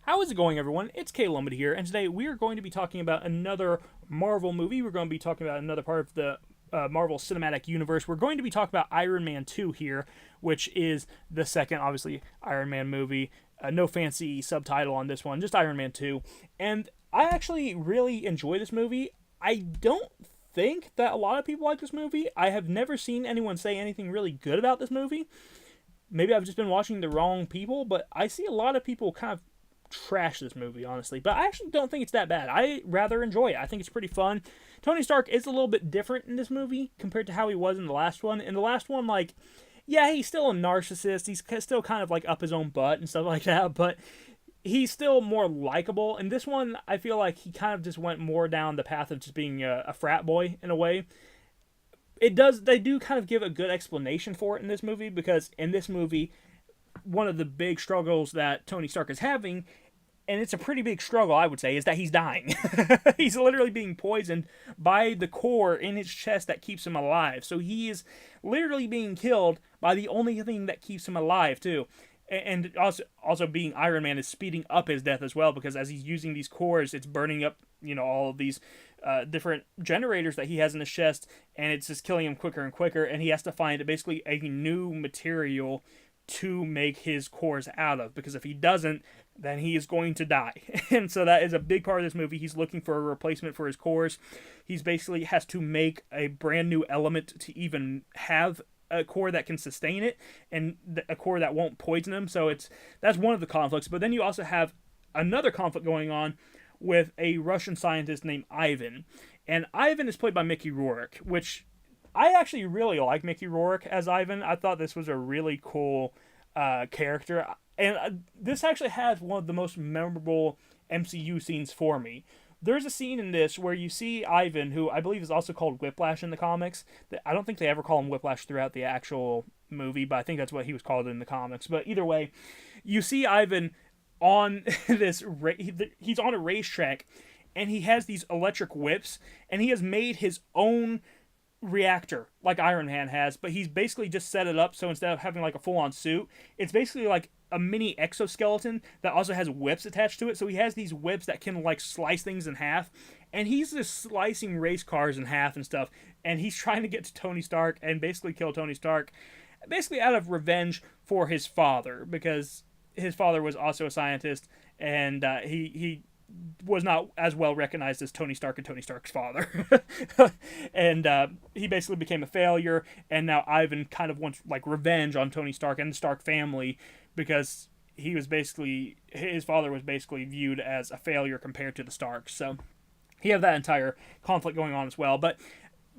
How is it going, everyone? It's Kay Lumid here, and today we are going to be talking about another Marvel movie. We're going to be talking about another part of the Marvel Cinematic Universe. We're going to be talking about Iron Man 2 here, which is the second, obviously, Iron Man movie. No fancy subtitle on this one, just Iron Man 2. And I actually really enjoy this movie. I don't think that a lot of people like this movie. I have never seen anyone say anything really good about this movie. Maybe I've just been watching the wrong people, but I see a lot of people kind of trash this movie, honestly. But I actually don't think it's that bad. I rather enjoy it. I think it's pretty fun. Tony Stark is a little bit different in this movie compared to how he was in the last one. In the last one, like, yeah, he's still a narcissist. He's still kind of like up his own butt and stuff like that, but he's still more likable. In this one, I feel like he kind of just went more down the path of just being a frat boy in a way. They do kind of give a good explanation for it in this movie, because in this movie, one of the big struggles that Tony Stark is having, and it's a pretty big struggle, I would say, is that he's dying. He's literally being poisoned by the core in his chest that keeps him alive. So he is literally being killed by the only thing that keeps him alive, too. And also being Iron Man is speeding up his death as well, because as he's using these cores, it's burning up, all of these different generators that he has in his chest, and it's just killing him quicker and quicker, and he has to find basically a new material to make his cores out of, because if he doesn't, then he is going to die. And so that is a big part of this movie. He's looking for a replacement for his cores. He's basically has to make a brand new element to even have a core that can sustain it, and a core that won't poison him. So that's one of the conflicts. But then you also have another conflict going on with a Russian scientist named Ivan. And Ivan is played by Mickey Rourke, which I actually really like Mickey Rourke as Ivan. I thought this was a really cool character. And this actually has one of the most memorable MCU scenes for me. There's a scene in this where you see Ivan, who I believe is also called Whiplash in the comics. I don't think they ever call him Whiplash throughout the actual movie, but I think that's what he was called in the comics. But either way, you see Ivan on he's on a racetrack, and he has these electric whips, and he has made his own reactor like Iron Man has, but he's basically just set it up so instead of having like a full-on suit, it's basically like a mini exoskeleton that also has whips attached to it. So he has these whips that can like slice things in half, and he's just slicing race cars in half and stuff, and he's trying to get to Tony Stark and basically kill Tony Stark, basically out of revenge for his father, because his father was also a scientist, and he was not as well recognized as Tony Stark and Tony Stark's father. And he basically became a failure, and now Ivan kind of wants like revenge on Tony Stark and the Stark family, because his father was basically viewed as a failure compared to the Starks. So he had that entire conflict going on as well. But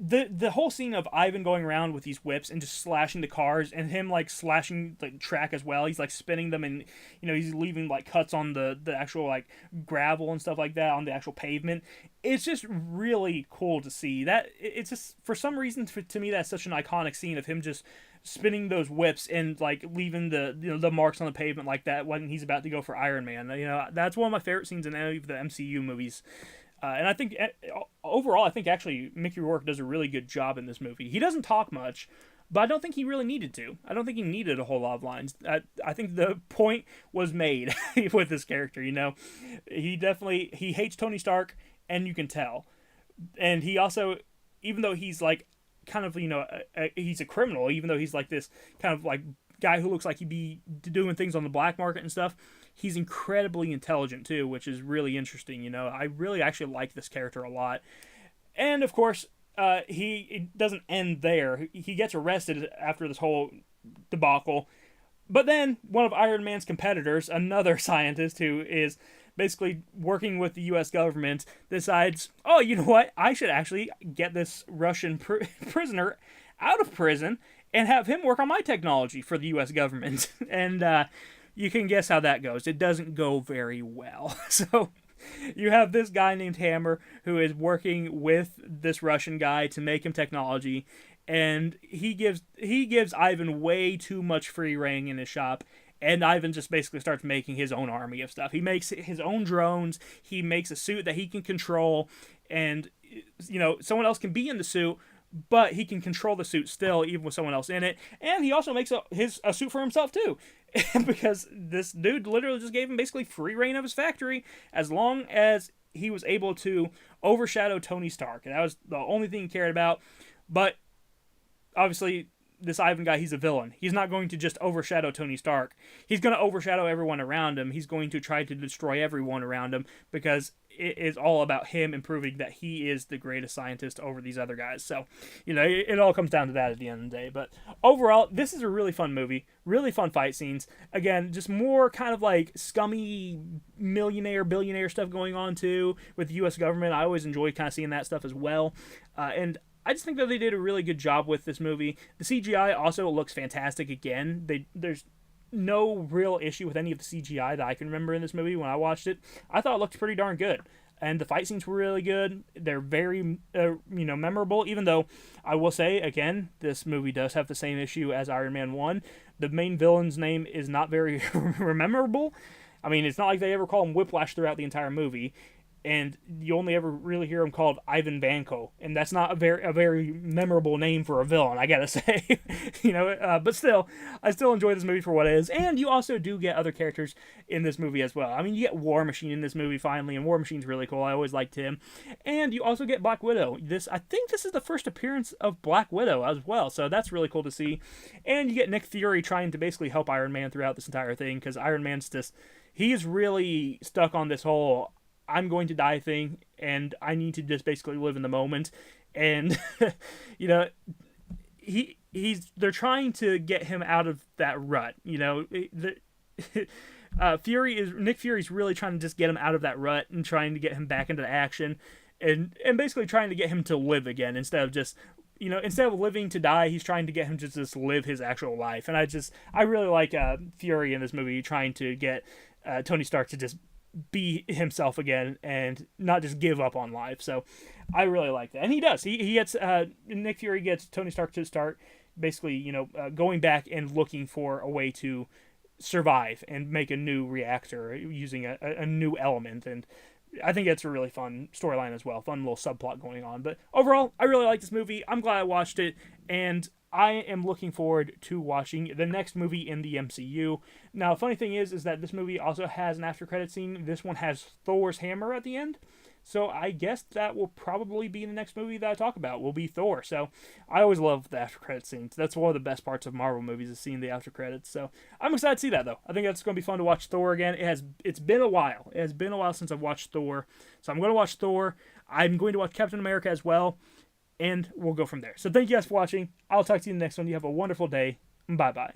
the whole scene of Ivan going around with these whips and just slashing the cars, and him like slashing the track as well. He's like spinning them, and he's leaving like cuts on the actual like gravel and stuff like that on the actual pavement. It's just really cool to see that. It's just, for some reason, to me, that's such an iconic scene of him just spinning those whips and like leaving the marks on the pavement like that when he's about to go for Iron Man. That's one of my favorite scenes in any of the MCU movies. And I think overall, actually Mickey Rourke does a really good job in this movie. He doesn't talk much, but I don't think he really needed to. I don't think he needed a whole lot of lines. I think the point was made with this character. He hates Tony Stark, and you can tell. And he also, even though he's like kind of he's a criminal, even though he's like this kind of like guy who looks like he'd be doing things on the black market and stuff, he's incredibly intelligent too, which is really interesting. I really actually like this character a lot. And of course, it doesn't end there. He gets arrested after this whole debacle. But then one of Iron Man's competitors, another scientist who is basically working with the U.S. government, decides, oh, you know what? I should actually get this Russian prisoner out of prison and have him work on my technology for the U.S. government. And you can guess how that goes. It doesn't go very well. So you have this guy named Hammer who is working with this Russian guy to make him technology, and he gives Ivan way too much free reign in his shop, and Ivan just basically starts making his own army of stuff. He makes his own drones, he makes a suit that he can control, and someone else can be in the suit, but he can control the suit still, even with someone else in it. And he also makes a suit for himself too. because this dude literally just gave him basically free reign of his factory as long as he was able to overshadow Tony Stark. And that was the only thing he cared about. But obviously, this Ivan guy, he's a villain. He's not going to just overshadow Tony Stark. He's going to overshadow everyone around him. He's going to try to destroy everyone around him because it is all about him and proving that he is the greatest scientist over these other guys. So, it all comes down to that at the end of the day. But overall, this is a really fun movie. Really fun fight scenes. Again, just more kind of like scummy millionaire, billionaire stuff going on too with the U.S. government. I always enjoy kind of seeing that stuff as well. And I just think that they did a really good job with this movie. The CGI also looks fantastic again. There's no real issue with any of the CGI that I can remember in this movie when I watched it. I thought it looked pretty darn good. And the fight scenes were really good. They're very, memorable, even though I will say, again, this movie does have the same issue as Iron Man 1. The main villain's name is not very memorable. I mean, it's not like they ever call him Whiplash throughout the entire movie. And you only ever really hear him called Ivan Vanko, and that's not a very memorable name for a villain, I gotta say. But still, I still enjoy this movie for what it is. And you also do get other characters in this movie as well. I mean, you get War Machine in this movie finally, and War Machine's really cool. I always liked him. And you also get Black Widow. I think this is the first appearance of Black Widow as well, so that's really cool to see. And you get Nick Fury trying to basically help Iron Man throughout this entire thing, because Iron Man's he's really stuck on this whole I'm going to die thing, and I need to just basically live in the moment. And they're trying to get him out of that rut. Nick Fury's really trying to just get him out of that rut and trying to get him back into action, and basically trying to get him to live again instead of just instead of living to die. He's trying to get him to just live his actual life. And I really like Fury in this movie trying to get Tony Stark to just be himself again and not just give up on life. So I really like that, and he does. He gets Nick Fury gets Tony Stark to start basically going back and looking for a way to survive and make a new reactor using a new element. And I think it's a really fun storyline as well, fun little subplot going on. But overall, I really like this movie. I'm glad I watched it, and I am looking forward to watching the next movie in the MCU. Now, funny thing is that this movie also has an after credit scene. This one has Thor's hammer at the end. So I guess that will probably be the next movie that I talk about, will be Thor. So I always love the after credit scenes. That's one of the best parts of Marvel movies, is seeing the after credits. So I'm excited to see that, though. I think that's going to be fun to watch Thor again. It's been a while. It has been a while since I've watched Thor. So I'm going to watch Thor. I'm going to watch Captain America as well. And we'll go from there. So thank you guys for watching. I'll talk to you in the next one. You have a wonderful day. Bye-bye.